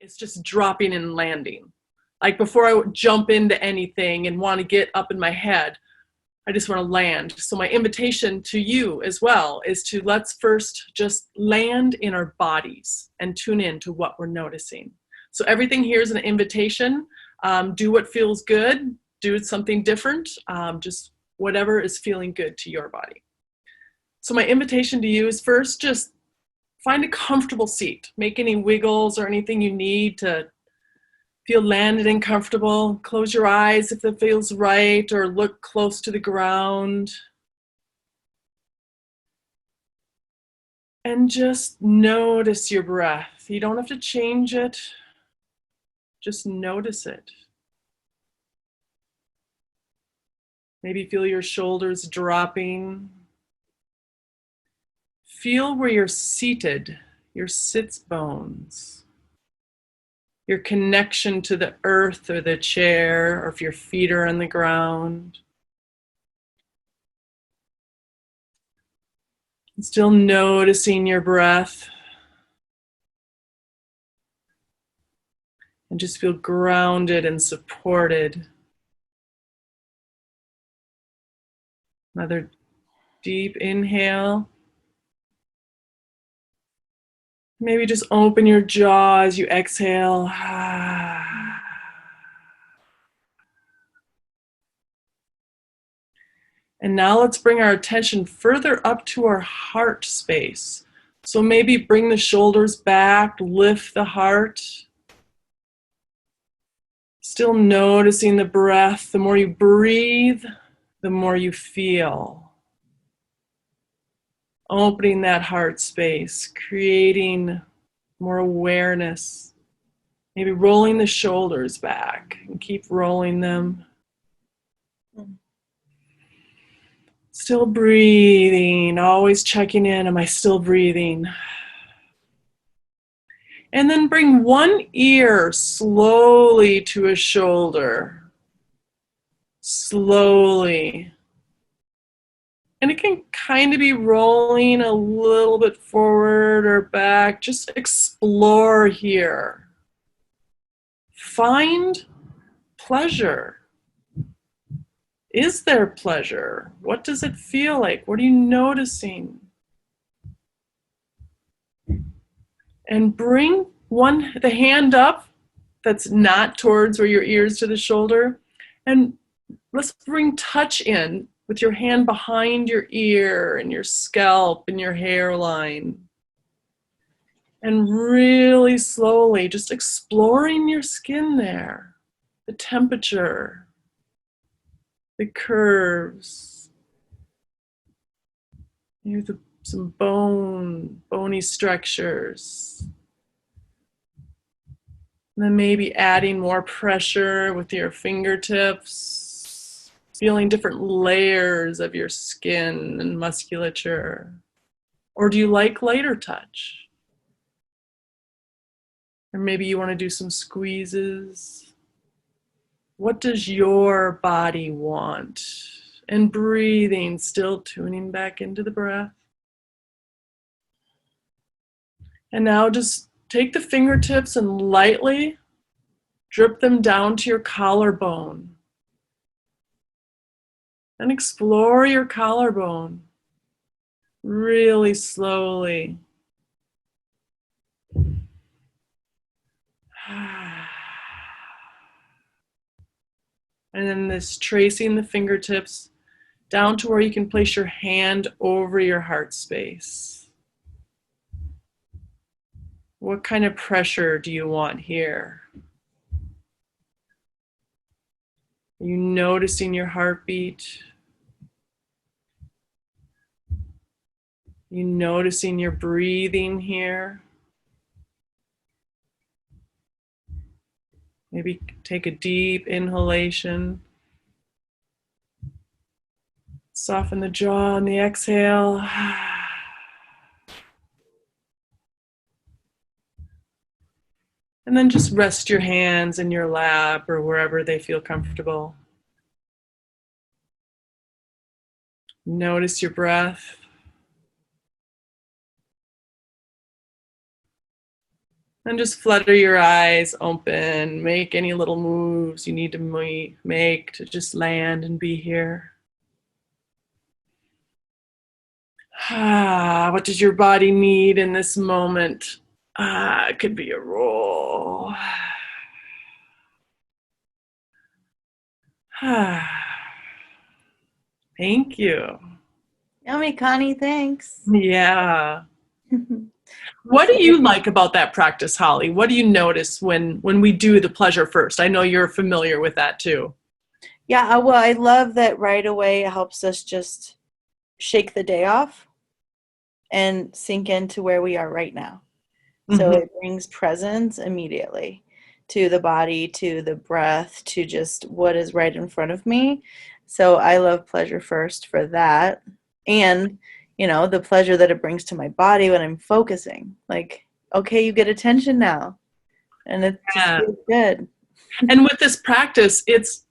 It's just dropping and landing. Like before I jump into anything and want to get up in my head, I just want to land. So my invitation to you as well is to let's first just land in our bodies and tune in to what we're noticing. So everything here is an invitation. Do what feels good. Do something different. Just whatever is feeling good to your body. So my invitation to you is first just find a comfortable seat. Make any wiggles or anything you need to feel landed and comfortable. Close your eyes if it feels right, or look close to the ground. And just notice your breath. You don't have to change it. Just notice it. Maybe feel your shoulders dropping. Feel where you're seated, your sits bones, your connection to the earth or the chair, or if your feet are on the ground. Still noticing your breath. And just feel grounded and supported. Another deep inhale. Maybe just open your jaw as you exhale. And now let's bring our attention further up to our heart space. So maybe bring the shoulders back, lift the heart. Still noticing the breath. The more you breathe, the more you feel. Opening that heart space, creating more awareness. Maybe rolling the shoulders back and keep rolling them. Still breathing, always checking in, am I still breathing? And then bring one ear slowly to a shoulder. Slowly. And it can kind of be rolling a little bit forward or back. Just explore here. Find pleasure. Is there pleasure? What does it feel like? What are you noticing? And bring the hand up that's not towards where your ears to the shoulder. And let's bring touch in with your hand behind your ear and your scalp and your hairline. And really slowly, just exploring your skin there, the temperature, the curves, maybe some bony structures. And then maybe adding more pressure with your fingertips, feeling different layers of your skin and musculature. Or do you like lighter touch? Or maybe you want to do some squeezes. What does your body want? And breathing, still tuning back into the breath. And now just take the fingertips and lightly drip them down to your collarbone. And explore your collarbone really slowly. And then this tracing the fingertips down to where you can place your hand over your heart space. What kind of pressure do you want here? Are you noticing your heartbeat? Are you noticing your breathing here? Maybe take a deep inhalation. Soften the jaw on the exhale. And then just rest your hands in your lap or wherever they feel comfortable. Notice your breath. And just flutter your eyes open. Make any little moves you need to make to just land and be here. What does your body need in this moment? It could be a roll. Thank you. Yummy, Connie, thanks. Yeah. What do you like about that practice, Holly? What do you notice when we do the pleasure first? I know you're familiar with that too. Yeah, well, I love that right away it helps us just shake the day off and sink into where we are right now. So Mm-hmm. it brings presence immediately to the body, to the breath, to just what is right in front of me. So I love pleasure first for that. And, the pleasure that it brings to my body when I'm focusing. Like, okay, you get attention now. And it just feels good. And with this practice, it's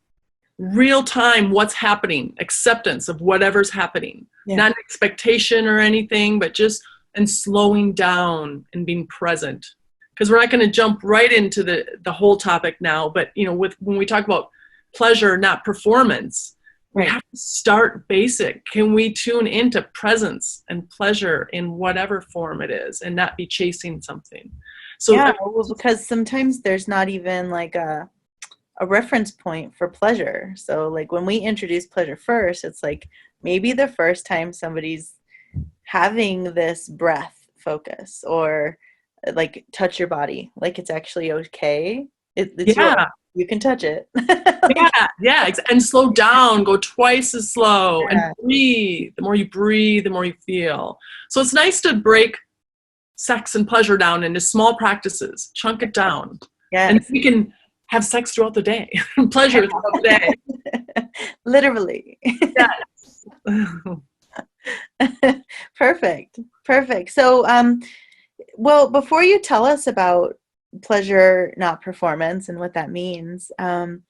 real time what's happening, acceptance of whatever's happening. Yeah. Not an expectation or anything, but just and slowing down and being present. Because we're not going to jump right into the whole topic now, but when we talk about pleasure, not performance, we have to start basic. Can we tune into presence and pleasure in whatever form it is and not be chasing something? So because sometimes there's not even like a reference point for pleasure. So like when we introduce pleasure first, it's like maybe the first time somebody's having this breath focus or like touch your body, like it's actually okay. It's yours. You can touch it. And slow down, go twice as slow and breathe. The more you breathe, the more you feel. So it's nice to break sex and pleasure down into small practices, chunk it down. And we can have sex throughout the day, pleasure throughout the day. Literally. Yes. Perfect. So, well, before you tell us about pleasure, not performance, and what that means, can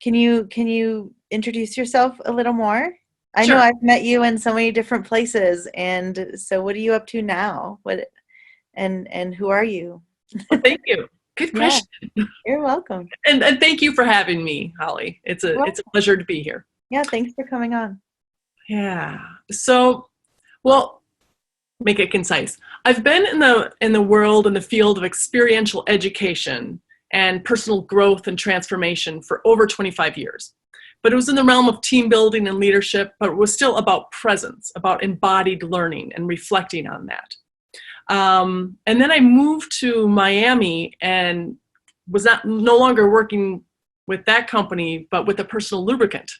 you introduce yourself a little more? I know I've met you in so many different places, and so what are you up to now? And who are you? Well, thank you. Good question. You're welcome. And thank you for having me, Holly. It's a pleasure to be here. Yeah, thanks for coming on. Yeah. So, well, make it concise. I've been in the world, in the field of experiential education and personal growth and transformation for over 25 years. But it was in the realm of team building and leadership, but it was still about presence, about embodied learning and reflecting on that. And then I moved to Miami and was no longer working with that company, but with a personal lubricant.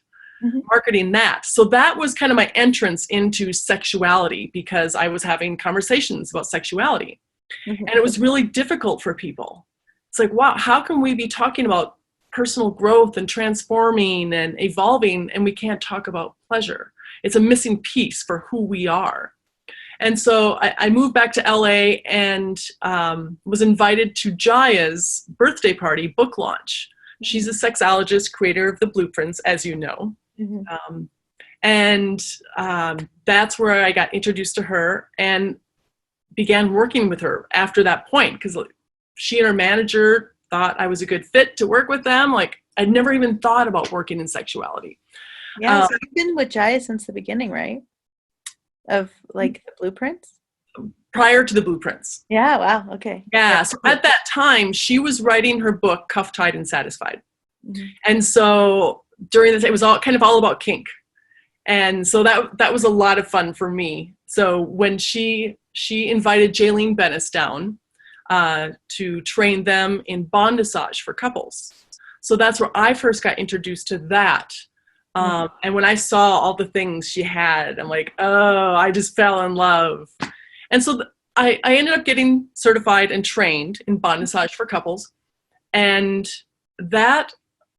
Marketing that. So that was kind of my entrance into sexuality because I was having conversations about sexuality. And it was really difficult for people. It's like, wow, how can we be talking about personal growth and transforming and evolving and we can't talk about pleasure? It's a missing piece for who we are. And so I moved back to LA and was invited to Jaya's birthday party book launch. She's a sexologist, creator of the blueprints, as you know. That's where I got introduced to her and began working with her after that point because she and her manager thought I was a good fit to work with them. Like I'd never even thought about working in sexuality. Yeah, so you've been with Jaya since the beginning, right? Of like the blueprints? Prior to the blueprints. Yeah, wow, okay. Yeah, so at that time, she was writing her book, Cuffed, Tied, and Satisfied. And so during this, it was all about kink. And so that was a lot of fun for me. So when she invited Jaylene Bennis down to train them in bondage for couples. So that's where I first got introduced to that. And when I saw all the things she had, I'm like, oh, I just fell in love. And so I ended up getting certified and trained in bondage for couples. And that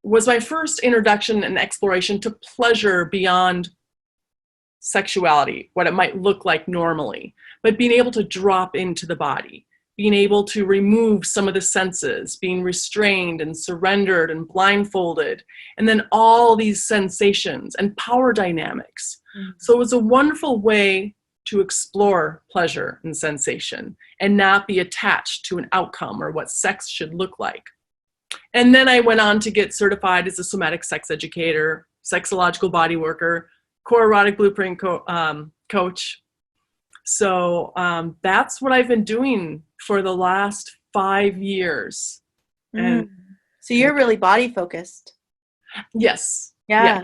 was my first introduction and exploration to pleasure beyond sexuality, what it might look like normally, but being able to drop into the body, being able to remove some of the senses, being restrained and surrendered and blindfolded, and then all these sensations and power dynamics. So it was a wonderful way to explore pleasure and sensation and not be attached to an outcome or what sex should look like. And then I went on to get certified as a somatic sex educator, sexological body worker, core erotic blueprint coach. So that's what I've been doing for the last 5 years. And so you're really body focused. yes. Yeah.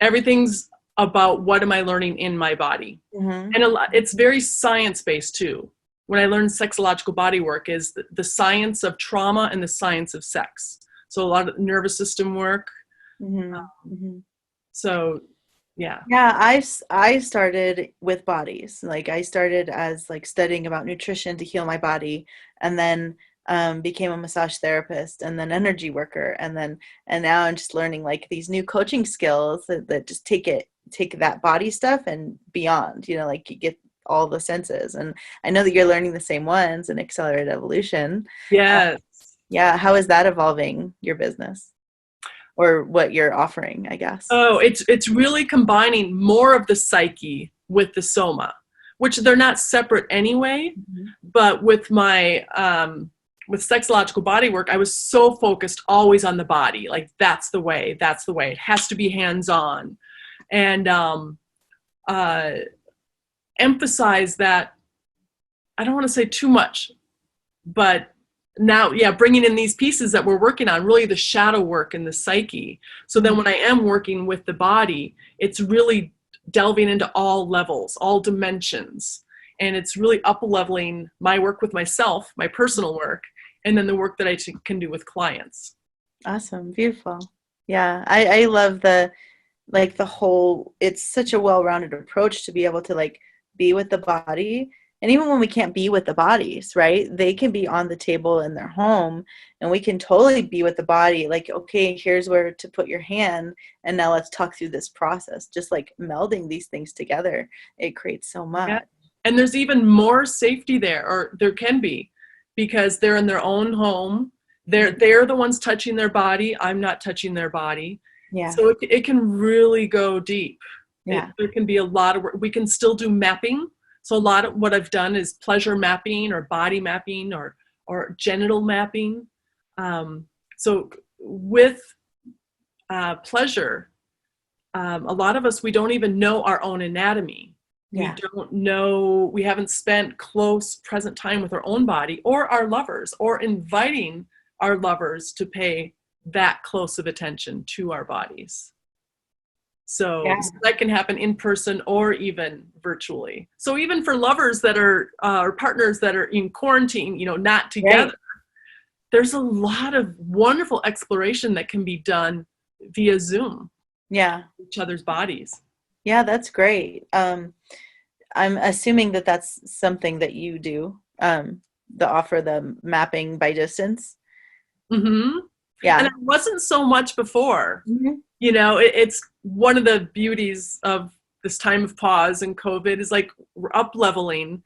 Everything's about what am I learning in my body. And it's very science-based too. When I learned sexological body work is the science of trauma and the science of sex. So a lot of nervous system work. So yeah. Yeah, I started with bodies. Like I started as like studying about nutrition to heal my body, and then became a massage therapist, and then energy worker, and now I'm just learning like these new coaching skills that just take that body stuff and beyond. You know, like you get all the senses, and I know that you're learning the same ones in accelerated evolution. Yes. Yeah, how is that evolving your business? Or what you're offering, I guess. Oh, it's really combining more of the psyche with the soma, which they're not separate anyway. But with my with sexological body work, I was so focused always on the body. Like that's the way. It has to be hands-on, and emphasize that. I don't want to say too much, but now, bringing in these pieces that we're working on, really the shadow work and the psyche. So then when I am working with the body, it's really delving into all levels, all dimensions. And it's really up-leveling my work with myself, my personal work, and then the work that I can do with clients. Awesome. Beautiful. Yeah. I love the whole, it's such a well-rounded approach to be able to like be with the body. And even when we can't be with the bodies, right, they can be on the table in their home, and we can totally be with the body. Like, okay, here's where to put your hand, and now let's talk through this process. Just like melding these things together, it creates so much. Yeah. And there's even more safety there, or there can be, because they're in their own home. They're the ones touching their body. I'm not touching their body. Yeah. So it can really go deep. Yeah. There can be a lot of work. We can still do mapping. So a lot of what I've done is pleasure mapping or body mapping or genital mapping. So with pleasure, a lot of us, we don't even know our own anatomy. Yeah. We don't know, we haven't spent close present time with our own body or our lovers, or inviting our lovers to pay that close of attention to our bodies. So that can happen in person or even virtually. So even for lovers that are, or partners that are in quarantine, not together, there's a lot of wonderful exploration that can be done via Zoom. Yeah. Each other's bodies. Yeah, that's great. I'm assuming that that's something that you do, the mapping by distance. Yeah. And it wasn't so much before. It's one of the beauties of this time of pause and COVID is like we're up-leveling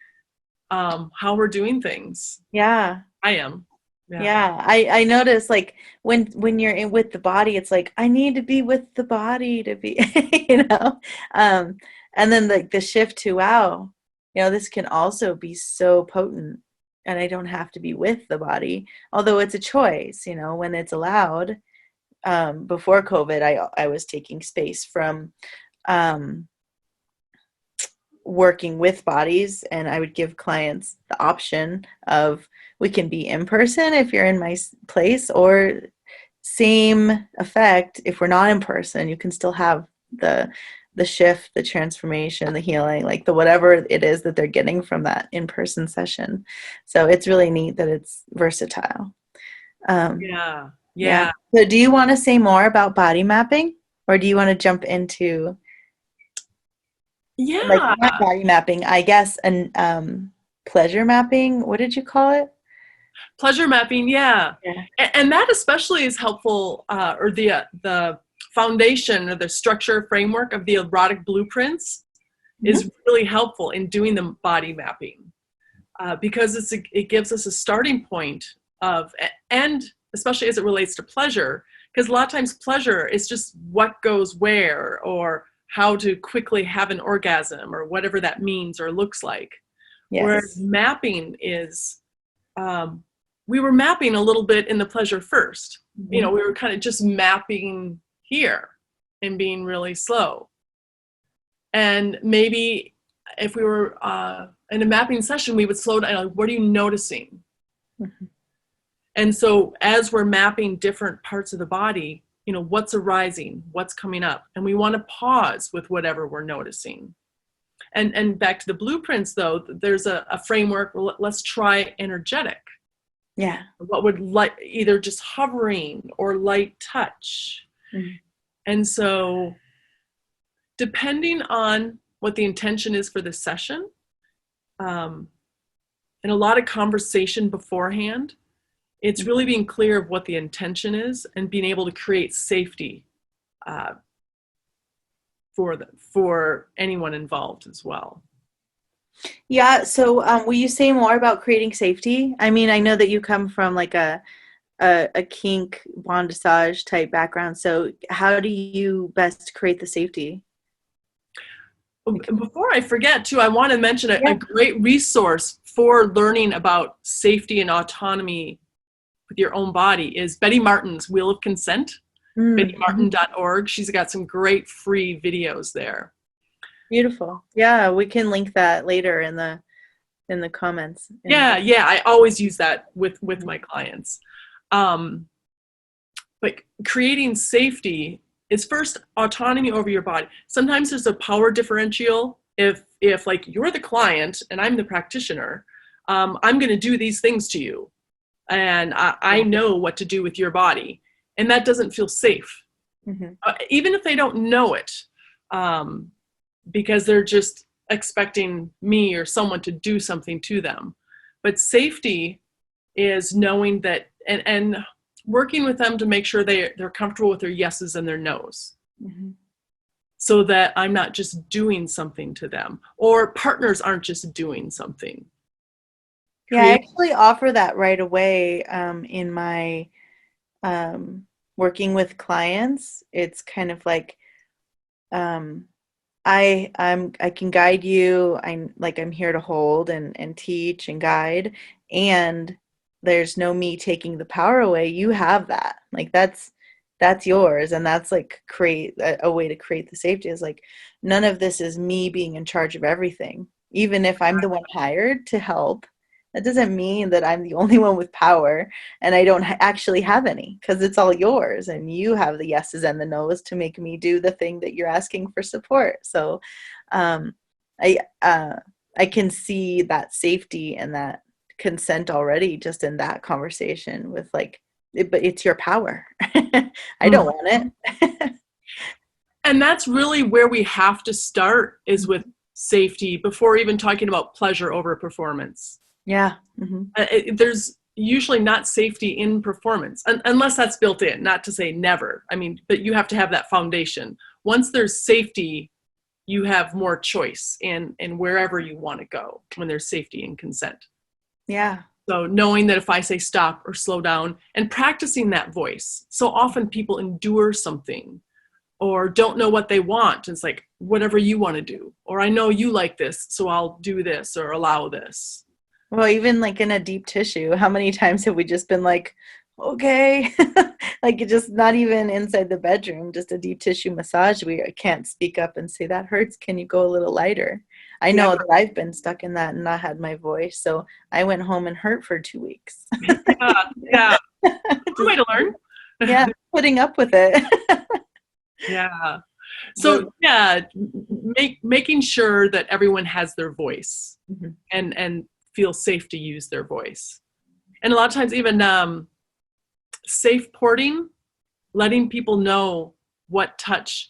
how we're doing things. Yeah. I am. Yeah. I notice like when you're in with the body, it's like, I need to be with the body to be, and then like the shift to, wow, this can also be so potent, and I don't have to be with the body, although it's a choice, when it's allowed. Before COVID, I was taking space from working with bodies, and I would give clients the option of, we can be in person if you're in my place, or same effect if we're not in person. You can still have the shift, the transformation, the healing, like the whatever it is that they're getting from that in-person session. So it's really neat that it's versatile. Yeah. So do you want to say more about body mapping, or do you want to jump into like not body mapping, I guess, and pleasure mapping? What did you call it? Pleasure mapping, yeah. And that especially is helpful, or the foundation or the structure framework of the erotic blueprints is really helpful in doing the body mapping, because it gives us a starting point of, and especially as it relates to pleasure, because a lot of times pleasure is just what goes where, or how to quickly have an orgasm or whatever that means or looks like. Whereas Yes. mapping is, we were mapping a little bit in the pleasure first. We were kind of just mapping here and being really slow. And maybe if we were in a mapping session, we would slow down. Like, what are you noticing? And so as we're mapping different parts of the body, what's arising, what's coming up, and we want to pause with whatever we're noticing. And back to the blueprints, though, there's a framework. Let's try energetic. Yeah. What would either just hovering or light touch. And so depending on what the intention is for the session, and a lot of conversation beforehand, it's really being clear of what the intention is and being able to create safety for anyone involved as well. Yeah. So will you say more about creating safety? I mean, I know that you come from like a kink bondage type background. So how do you best create the safety? Before I forget too, I want to mention a great resource for learning about safety and autonomy with your own body is Betty Martin's Wheel of Consent, bettymartin.org. She's got some great free videos there. Beautiful. Yeah, we can link that later in the comments. Yeah, I always use that with my clients. But creating safety is first autonomy over your body. Sometimes there's a power differential. If like you're the client and I'm the practitioner, I'm going to do these things to you, and I know what to do with your body, and that doesn't feel safe, even if they don't know it, because they're just expecting me or someone to do something to them. But safety is knowing that and working with them to make sure they're comfortable with their yeses and their nos. So that I'm not just doing something to them, or partners aren't just doing something. Yeah, I actually offer that right away in my working with clients. It's kind of like I can guide you. I'm here to hold and teach and guide, and there's no me taking the power away. You have that. Like that's yours, and that's like create a way to create the safety is like none of this is me being in charge of everything. Even if I'm the one hired to help, that doesn't mean that I'm the only one with power and I don't actually have any, because it's all yours and you have the yeses and the nos to make me do the thing that you're asking for support. So I can see that safety and that consent already just in that conversation with like, but it's your power. I don't want it. And that's really where we have to start, is with safety before even talking about pleasure over performance. Yeah. There's usually not safety in performance unless that's built in, not to say never. I mean, but you have to have that foundation. Once there's safety, you have more choice in wherever you want to go when there's safety and consent. Yeah. So knowing that if I say stop or slow down, and practicing that voice. So often people endure something or don't know what they want. It's like, whatever you want to do, or I know you like this, so I'll do this or allow this. Well, even like in a deep tissue, how many times have we just been like, okay, like just not even inside the bedroom, just a deep tissue massage. We can't speak up and say that hurts. Can you go a little lighter? I know that I've been stuck in that and not had my voice. So I went home and hurt for 2 weeks. Yeah. Good way to learn. Yeah. Putting up with it. Yeah. So making sure that everyone has their voice and feel safe to use their voice. And a lot of times even safe porting, letting people know what touch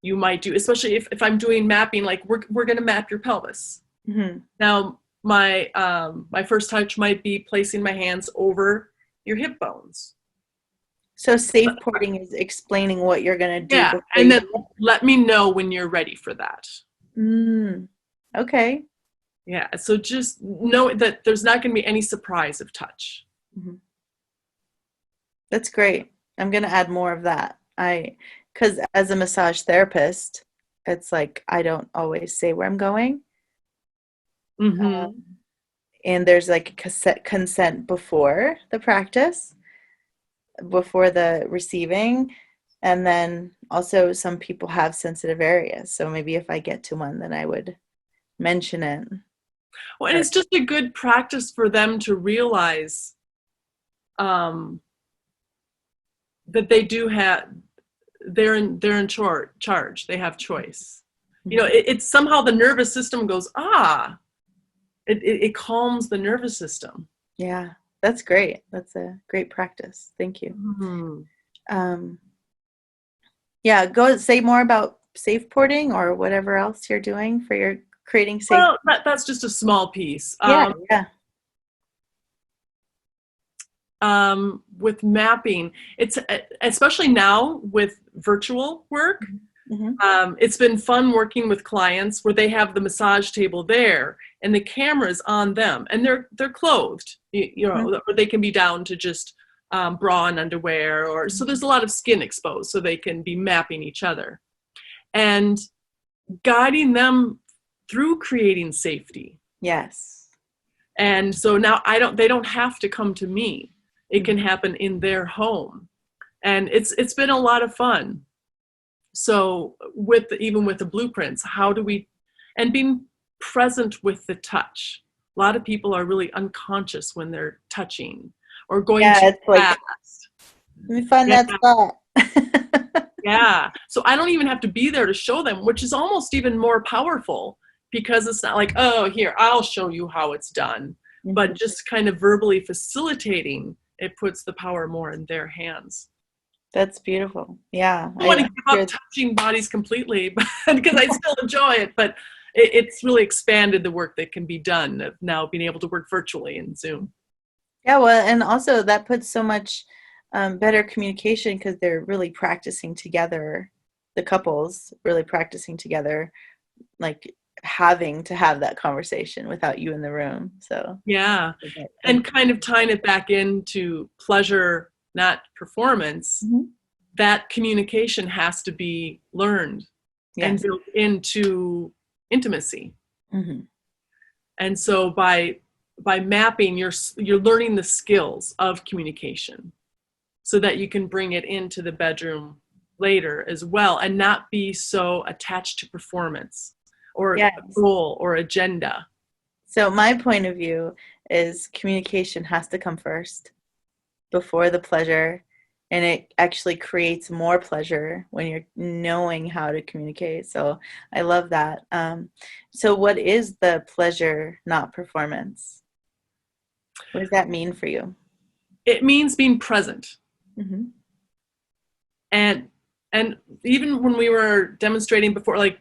you might do, especially if I'm doing mapping, like we're going to map your pelvis. Now, my first touch might be placing my hands over your hip bones. So safe porting is explaining what you're going to do. Yeah, and then let me know when you're ready for that. Okay. Yeah, so just know that there's not going to be any surprise of touch. That's great. I'm going to add more of that. Because as a massage therapist, it's like I don't always say where I'm going. Mm-hmm. And there's like consent before the practice, before the receiving. And then also some people have sensitive areas. So maybe if I get to one, then I would mention it. Well, and it's just a good practice for them to realize that they do have, they're in charge. They have choice. You know, it's somehow the nervous system goes, it calms the nervous system. Yeah, that's great. That's a great practice. Thank you. Mm-hmm. Yeah, go say more about safe porting or whatever else you're doing for your creating safe. Well, that's just a small piece. Yeah. With mapping, it's especially now with virtual work. Mm-hmm. It's been fun working with clients where they have the massage table there and the camera's on them, and they're clothed, you know, Mm-hmm. or they can be down to just bra and underwear, or so there's a lot of skin exposed, so they can be mapping each other and guiding them through creating safety. Yes. And so now they don't have to come to me. It can happen in their home. And it's been a lot of fun. So even with the blueprints, how do we, and being present with the touch. A lot of people are really unconscious when they're touching or going too fast. Let me find that spot. Yeah. So I don't even have to be there to show them, which is almost even more powerful, because it's not like, oh, here, I'll show you how it's done. Mm-hmm. But just kind of verbally facilitating, it puts the power more in their hands. That's beautiful. Yeah. I don't want to give up touching bodies completely because I still enjoy it, but it's really expanded the work that can be done of now being able to work virtually in Zoom. Yeah, well, and also that puts so much better communication because they're really practicing together, the couples really practicing together, like having to have that conversation without you in the room. So yeah, and kind of tying it back into pleasure, not performance. Mm-hmm. That communication has to be learned and built into intimacy. Mm-hmm. And so by mapping, you're learning the skills of communication so that you can bring it into the bedroom later as well and not be so attached to performance or a goal or agenda. So my point of view is communication has to come first before the pleasure, and it actually creates more pleasure when you're knowing how to communicate. So I love that. So what is the pleasure, not performance? What does that mean for you? It means being present. Mm-hmm. And even when we were demonstrating before, like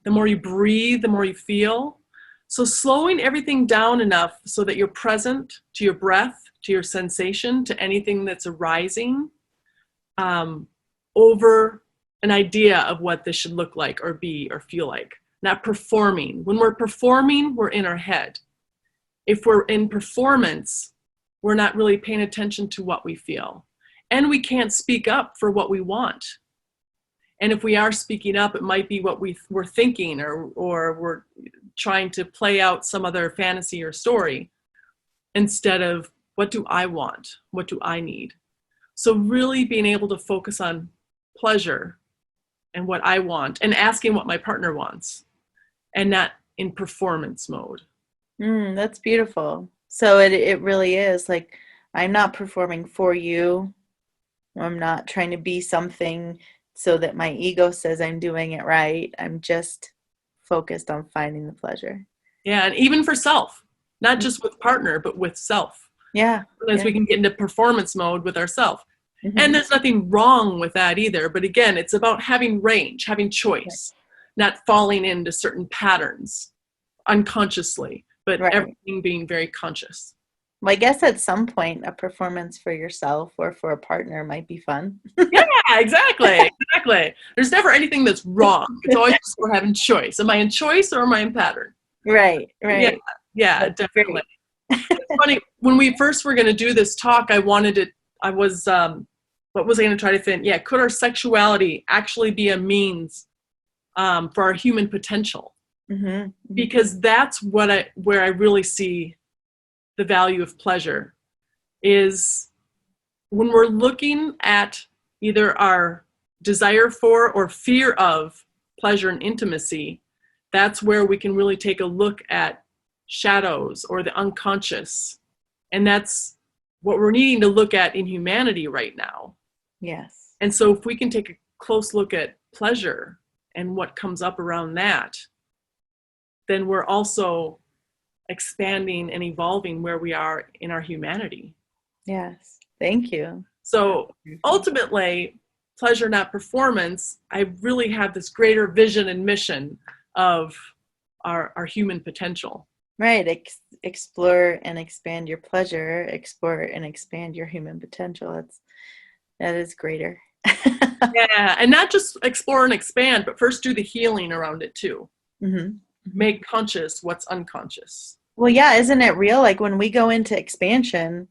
the more you breathe, the more you feel. So slowing everything down enough so that you're present to your breath, to your sensation, to anything that's arising, over an idea of what this should look like or be or feel like. Not performing. When we're performing, we're in our head. If we're in performance, we're not really paying attention to what we feel. And we can't speak up for what we want. And if we are speaking up, it might be what we're thinking, or we're trying to play out some other fantasy or story instead of what do I want? What do I need? So really being able to focus on pleasure and what I want and asking what my partner wants and not in performance mode. That's beautiful. So it really is like, I'm not performing for you. I'm not trying to be something so that my ego says I'm doing it right. I'm just focused on finding the pleasure. Yeah, and even for self, not just with partner, but with self. Yeah. As we can get into performance mode with ourselves. Mm-hmm. And there's nothing wrong with that either. But again, it's about having range, having choice, not falling into certain patterns unconsciously, but everything being very conscious. Well, I guess at some point a performance for yourself or for a partner might be fun. Yeah, exactly. There's never anything that's wrong. It's always just we're having choice. Am I in choice or am I in pattern? Right. Yeah, that's definitely. It's funny, when we first were going to do this talk, what was I going to try to think? Yeah, could our sexuality actually be a means for our human potential. Mm-hmm. Because that's where I really see the value of pleasure, is when we're looking at either our desire for or fear of pleasure and intimacy. That's where we can really take a look at shadows or the unconscious. And that's what we're needing to look at in humanity right now. Yes. And so if we can take a close look at pleasure and what comes up around that, then we're also expanding and evolving where we are in our humanity. Yes. Thank you. So ultimately, pleasure, not performance, I really have this greater vision and mission of our human potential. Right. Explore and expand your pleasure. Explore and expand your human potential. That is greater. Yeah. And not just explore and expand, but first do the healing around it too. Mm-hmm. Make conscious what's unconscious. Well, yeah, isn't it real? Like when we go into expansion,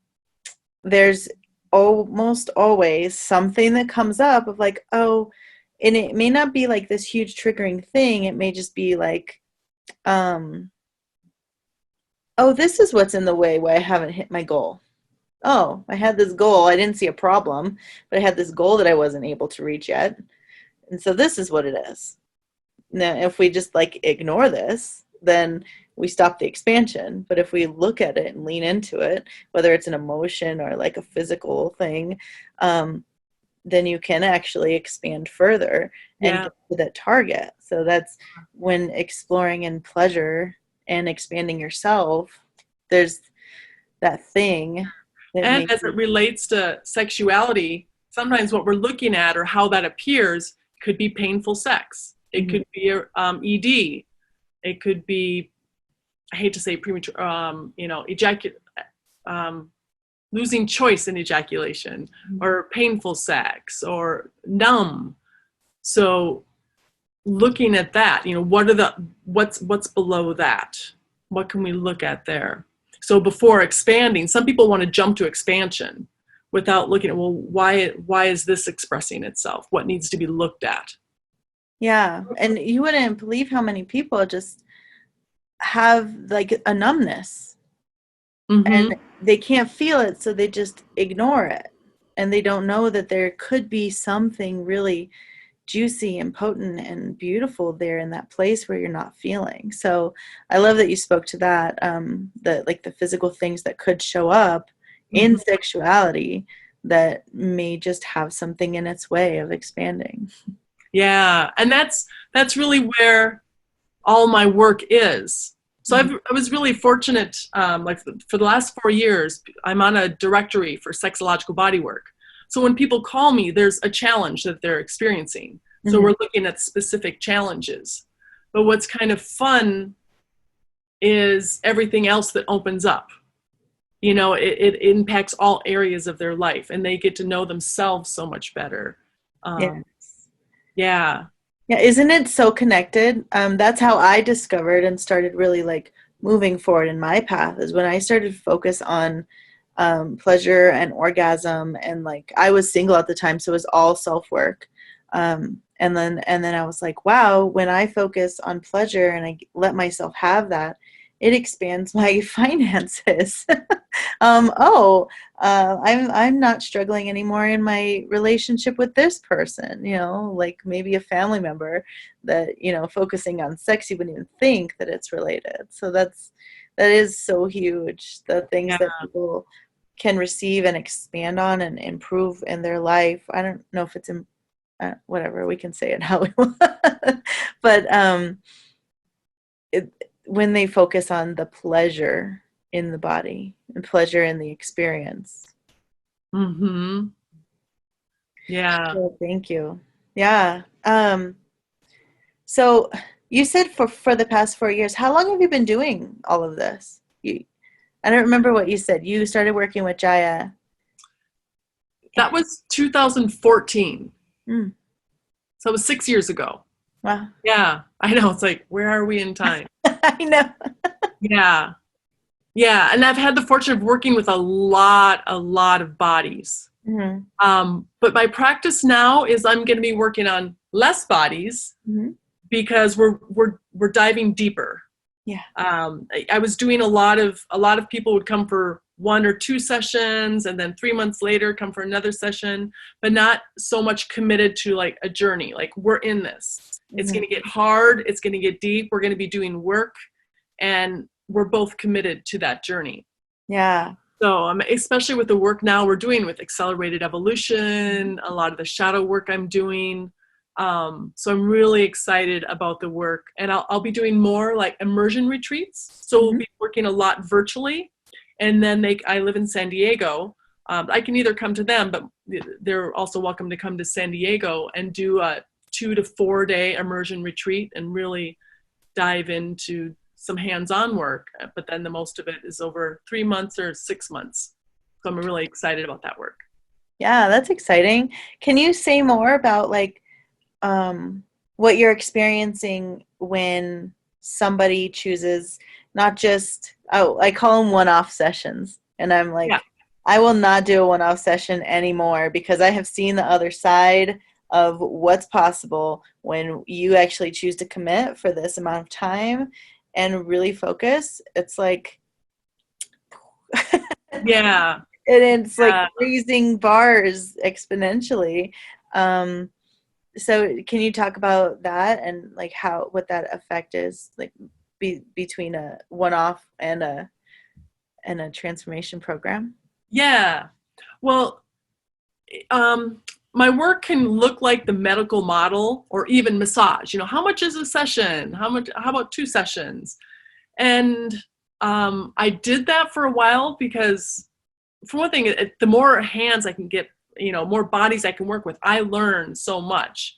there's almost always something that comes up of like, oh, and it may not be like this huge triggering thing. It may just be like, oh, this is what's in the way why I haven't hit my goal. Oh, I had this goal. I didn't see a problem, but I had this goal that I wasn't able to reach yet. And so this is what it is. Now, if we just like ignore this, then we stop the expansion. But if we look at it and lean into it, whether it's an emotion or like a physical thing, then you can actually expand further and get to that target. So that's when exploring in pleasure and expanding yourself, there's that thing. And as it relates to sexuality, sometimes what we're looking at or how that appears could be painful sex. It could be ED. It could be, I hate to say premature, losing choice in ejaculation, or painful sex, or numb. So looking at that, what's below that? What can we look at there? So before expanding, some people want to jump to expansion without looking at, well, why is this expressing itself? What needs to be looked at? Yeah. And you wouldn't believe how many people just have like a numbness. Mm-hmm. And they can't feel it, so they just ignore it. And they don't know that there could be something really juicy and potent and beautiful there in that place where you're not feeling. So I love that you spoke to that, the physical things that could show up in sexuality that may just have something in its way of expanding. Yeah, and that's really where all my work is. So I was really fortunate, for the last 4 years, I'm on a directory for sexological bodywork. So when people call me, there's a challenge that they're experiencing. So we're looking at specific challenges. But what's kind of fun is everything else that opens up. It impacts all areas of their life, and they get to know themselves so much better. Yeah. Yeah, isn't it so connected? That's how I discovered and started really like moving forward in my path, is when I started to focus on pleasure and orgasm, and like I was single at the time, so it was all self-work. And then I was like, wow, when I focus on pleasure and I let myself have that, it expands my finances. I'm not struggling anymore in my relationship with this person, like maybe a family member that, focusing on sex, you wouldn't even think that it's related. So that is so huge. The things that people can receive and expand on and improve in their life. I don't know if it's whatever, we can say it how we want, but when they focus on the pleasure in the body and pleasure in the experience. Yeah. So thank you. Yeah. So you said for the past 4 years, how long have you been doing all of this? I don't remember what you said. You started working with Jaya. That was 2014. So it was 6 years ago. Wow. Yeah, I know. It's like, where are we in time? I know. Yeah. Yeah. And I've had the fortune of working with a lot of bodies. But my practice now is I'm going to be working on less bodies, because we're diving deeper. Yeah. I was doing a lot of people would come for 1 or 2 sessions, and then 3 months later come for another session, but not so much committed to like a journey. Like, we're in this. It's going to get hard. It's going to get deep. We're going to be doing work, and we're both committed to that journey. Yeah. So especially with the work now we're doing with accelerated evolution, a lot of the shadow work I'm doing. So I'm really excited about the work, and I'll be doing more like immersion retreats. So we'll be working a lot virtually, and then I live in San Diego. I can either come to them, but they're also welcome to come to San Diego and do a 2 to 4 day immersion retreat and really dive into some hands-on work. But then the most of it is over 3 months or 6 months. So I'm really excited about that work. Yeah, that's exciting. Can you say more about like what you're experiencing when somebody chooses not just, I call them one-off sessions, and I'm like, yeah. I will not do a one-off session anymore, because I have seen the other side of what's possible when you actually choose to commit for this amount of time and really focus. It's like, yeah, and it's like raising bars exponentially. So can you talk about that and like what that effect is, like between a one-off and a transformation program? Yeah. Well, my work can look like the medical model, or even massage. How much is a session? How about 2 sessions? And I did that for a while because, for one thing, the more hands I can get, more bodies I can work with, I learn so much.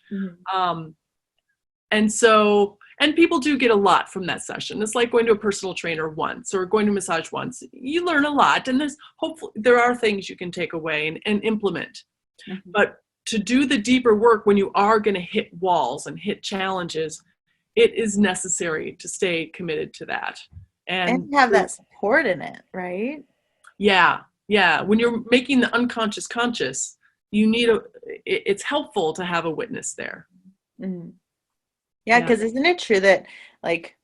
And people do get a lot from that session. It's like going to a personal trainer once or going to massage once. You learn a lot, and hopefully there are things you can take away and implement. But to do the deeper work, when you are going to hit walls and hit challenges, it is necessary to stay committed to that. And have that support in it, right? Yeah. Yeah. When you're making the unconscious conscious, it's helpful to have a witness there. Yeah, because isn't it true that, like,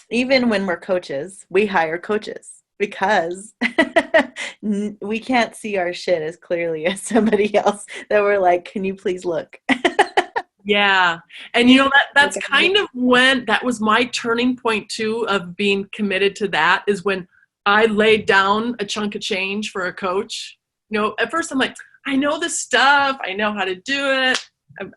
even when we're coaches, we hire coaches because we can't see our shit as clearly as somebody else, that we're like, can you please look? Yeah. And that's kind of when that was my turning point too, of being committed to that, is when I laid down a chunk of change for a coach. At first I'm like, I know this stuff. I know how to do it.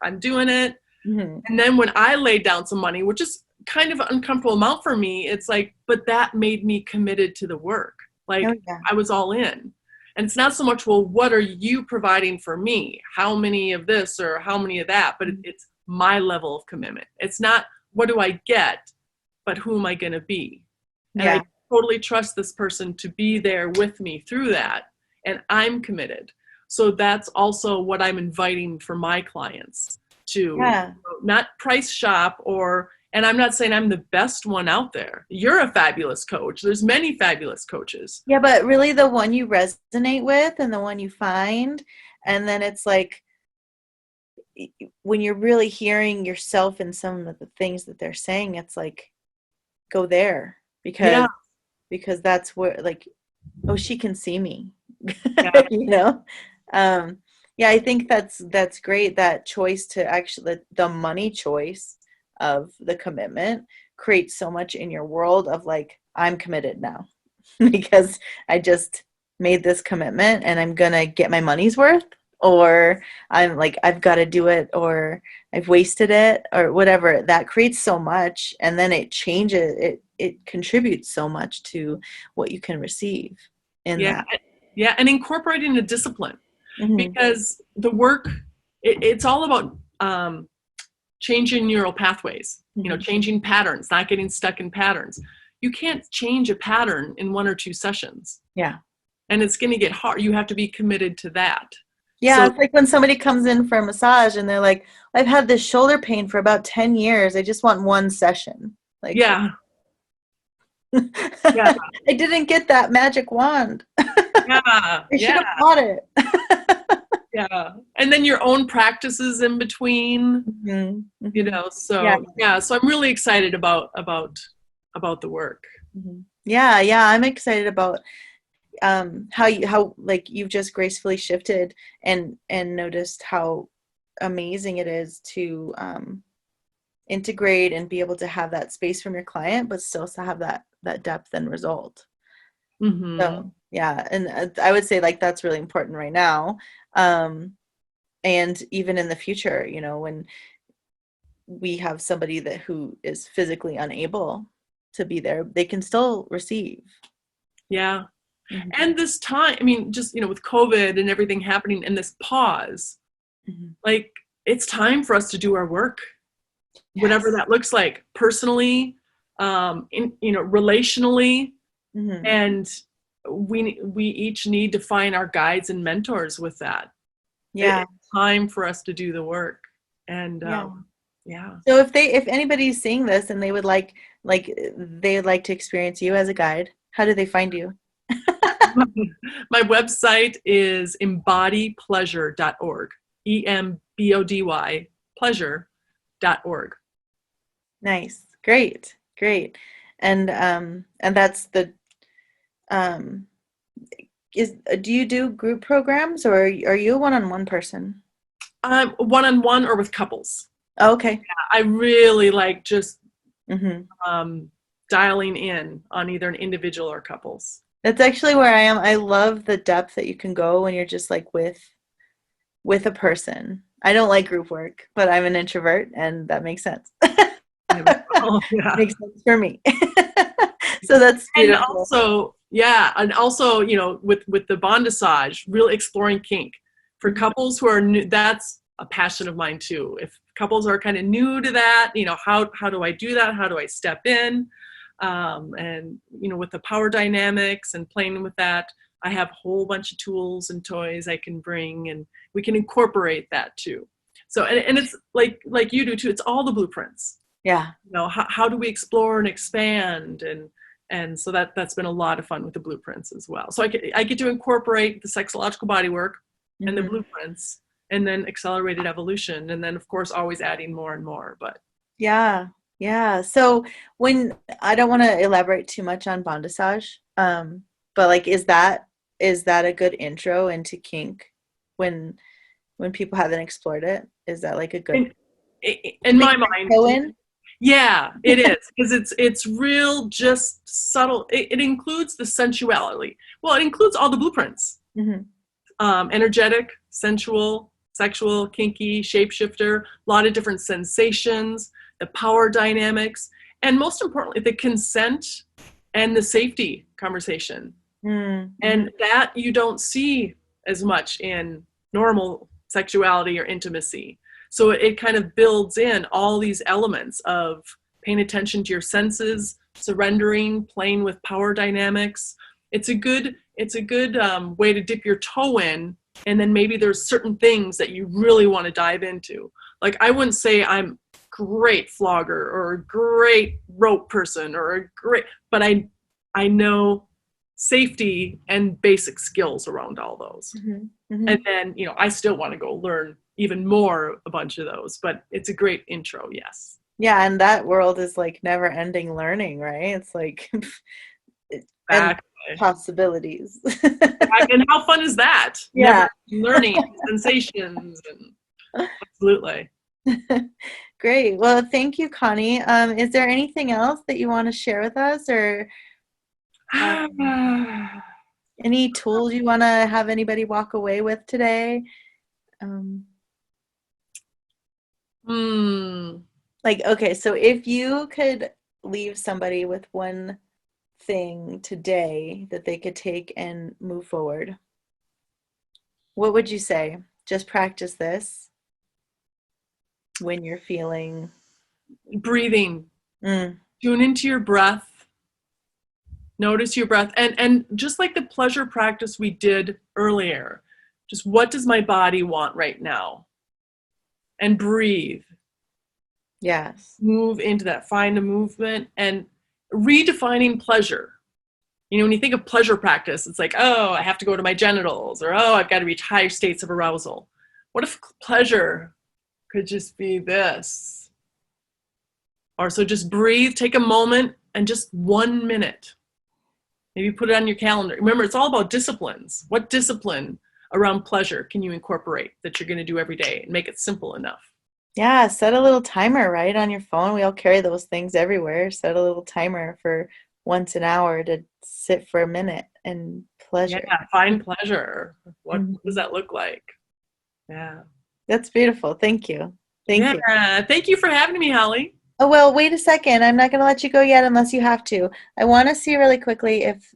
I'm doing it. And then when I laid down some money, which is kind of an uncomfortable amount for me, it's like, but that made me committed to the work. Like, I was all in. And it's not so much, well, what are you providing for me? How many of this or how many of that? But it's my level of commitment. It's not, what do I get? But who am I going to be? And I totally trust this person to be there with me through that. And I'm committed. So that's also what I'm inviting for my clients to, not price shop and I'm not saying I'm the best one out there. You're a fabulous coach. There's many fabulous coaches. Yeah, but really the one you resonate with and the one you find. And then it's like, when you're really hearing yourself in some of the things that they're saying, it's like, go there, because that's where, like, oh, she can see me. I think that's great. That choice to actually, the money choice of the commitment creates so much in your world of like, I'm committed now because I just made this commitment and I'm going to get my money's worth, or I'm like, I've got to do it, or I've wasted it, or whatever. That creates so much. And then it changes, it contributes so much to what you can receive in that. Yeah. And incorporating the discipline, because the work, it's all about, changing neural pathways, changing patterns, not getting stuck in patterns. You can't change a pattern in 1 or 2 sessions. Yeah. And it's going to get hard. You have to be committed to that. Yeah. It's like when somebody comes in for a massage and they're like, I've had this shoulder pain for about 10 years. I just want 1 session. Like, I didn't get that magic wand. I should have bought it. Yeah. And then your own practices in between, Mm-hmm. you Mm-hmm. know, Yeah. so yeah, so I'm really excited about the work. Mm-hmm. Yeah, yeah, I'm excited about how like you've just gracefully shifted and noticed how amazing it is to integrate and be able to have that space from your client, but still to have that depth and result. Mm-hmm. So yeah, and I would say like that's really important right now, and even in the future, you know, when we have somebody that who is physically unable to be there, they can still receive. Yeah. Hmm. And this time, I mean, just, you know, with COVID and everything happening and this pause, Hmm. like it's time for us to do our work, whatever Yes. that looks like, personally, in, you know, relationally, Hmm. and we each need to find our guides and mentors with that. Yeah. It's time for us to do the work. And Yeah. yeah. So if anybody's seeing this and they would they'd like to experience you as a guide, how do they find you? My website is embodipleasure.org. EMBODY pleasure.org. Nice. Great. Great. And that's the um is do you do group programs or are you a one-on-one person? One-on-one or with couples. Oh, okay. I really like just Hmm. um, dialing in on either an individual or couples. That's actually where I am. I love the depth that you can go when you're just like with a person. I don't like group work, but I'm an introvert and that makes sense. Oh, yeah. Makes sense for me. So that's And beautiful. also, yeah, and also, you know, with the bondage, really exploring kink for Mhm. couples who are new. That's a passion of mine too. If couples are kind of new to that, you know, how do I do that? How do I step in? And you know, with the power dynamics and playing with that, I have a whole bunch of tools and toys I can bring, and we can incorporate that too. So, and it's like you do too. It's all the blueprints. Yeah. You know, how do we explore and expand, and so that's been a lot of fun with the blueprints as well. So I get to incorporate the sexological bodywork and the Hmm. blueprints, and then accelerated evolution, and then of course always adding more and more. But Yeah. Yeah. So when I don't want to elaborate too much on bondage, but like is that a good intro into kink when people haven't explored it? Is that like a good in, in dip my your mind, toe in? yeah, it is, because it's real, just subtle. It includes the sensuality. Well, it includes all the blueprints. Hmm. Energetic, sensual, sexual, kinky, shapeshifter, a lot of different sensations, the power dynamics, and most importantly, the consent and the safety conversation. Mm-hmm. And that you don't see as much in normal sexuality or intimacy. So it kind of builds in all these elements of paying attention to your senses, surrendering, playing with power dynamics. It's a good way to dip your toe in, and then maybe there's certain things that you really want to dive into. Like I wouldn't say I'm great flogger or a great rope person or a great, but I know safety and basic skills around all those. Hmm. Hmm. And then, you know, I still want to go learn even more, a bunch of those, but it's a great intro. Yes. Yeah, and that world is like never ending learning, right? It's like and Exactly. possibilities. And how fun is that? Never Yeah. learning sensations and absolutely. Great. Well, thank you, Connie. Is there anything else that you want to share with us or um, any tools you want to have anybody walk away with today? Um, Hmm. like, okay, so if you could leave somebody with one thing today that they could take and move forward, what would you say? Just practice this when you're feeling. Breathing. Mm, Tune into your breath. Notice your breath. And just like the pleasure practice we did earlier, just what does my body want right now? And breathe. yes. Move into that. Find a movement and redefining pleasure. when you think of pleasure practice, it's like, oh, I have to go to my genitals, or oh, I've got to reach higher states of arousal. What if pleasure could just be this? Or so just breathe, take a moment, and just 1 minute. Maybe put it on your calendar. Remember, it's all about disciplines. What discipline around pleasure can you incorporate that you're going to do every day and make it simple enough? Yeah, set a little timer, right, on your phone. We all carry those things everywhere. Set a little timer for once an hour to sit for a minute and pleasure. Yeah, find pleasure. What does Mhm. that look like? Yeah. That's beautiful. Thank you. Thank you. Yeah. Thank you for having me, Holly. Oh, well, wait a second. I'm not going to let you go yet unless you have to. I want to see really quickly if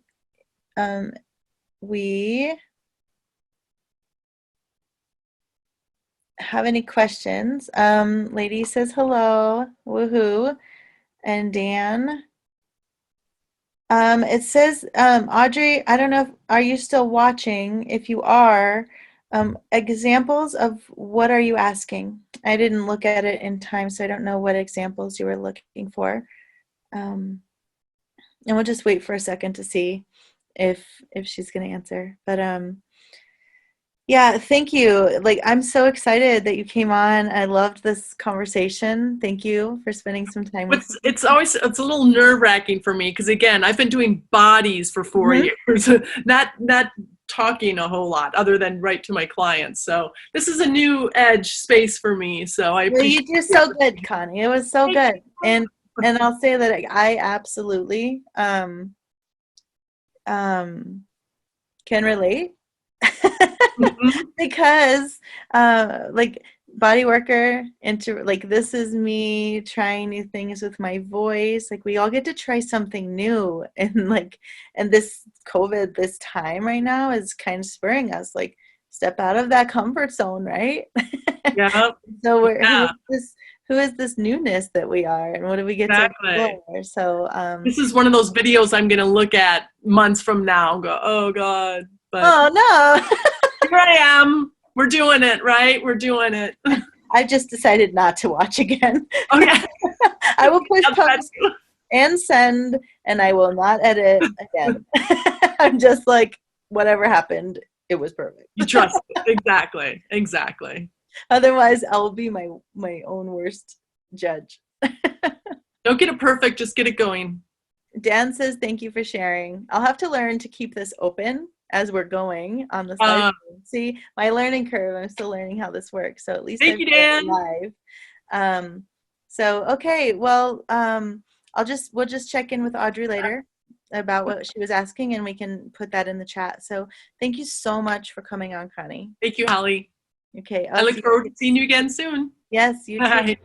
we have any questions. Lady says hello. Woohoo. And Dan. It says, Audrey, I don't know if, are you still watching? If you are, examples of what are you asking? I didn't look at it in time, so I don't know what examples you were looking for. And we'll just wait for a second to see if she's gonna answer. But yeah, thank you. Like, I'm so excited that you came on. I loved this conversation. Thank you for spending some time with me. It's a little nerve-wracking for me because, again, I've been doing bodies for 4 Mhm. years, not talking a whole lot other than right to my clients. So this is a new edge space for me. So I Well, appreciate you did so good, Connie. It was so good. And I'll say that I absolutely can relate. Mhm. Because like body worker into like this is me trying new things with my voice. Like we all get to try something new, and like, and this COVID, this time right now is kind of spurring us like step out of that comfort zone, right? Yeah, So yeah, who is this newness that we are, and what do we get to exactly. explore? So This is one of those videos I'm going to look at months from now and go, oh God. But oh no. here I am. We're doing it, right? We're doing it. I've just decided not to watch again. Okay. I will push That's post and send, and I will not edit again. I'm just like, whatever happened, it was perfect. You trust it. Exactly. Exactly. Otherwise, I'll be my own worst judge. Don't get it perfect. Just get it going. Dan says, thank you for sharing. I'll have to learn to keep this open as we're going on the side. See, my learning curve, I'm still learning how this works. So at least Thank I've you, got it Dan. live. So, okay, well, we'll just check in with Audrey later about what she was asking, and we can put that in the chat. So thank you so much for coming on, Connie. Thank you, Holly. Okay, I I'll look see forward you. to seeing you again soon. Yes, you too. Bye.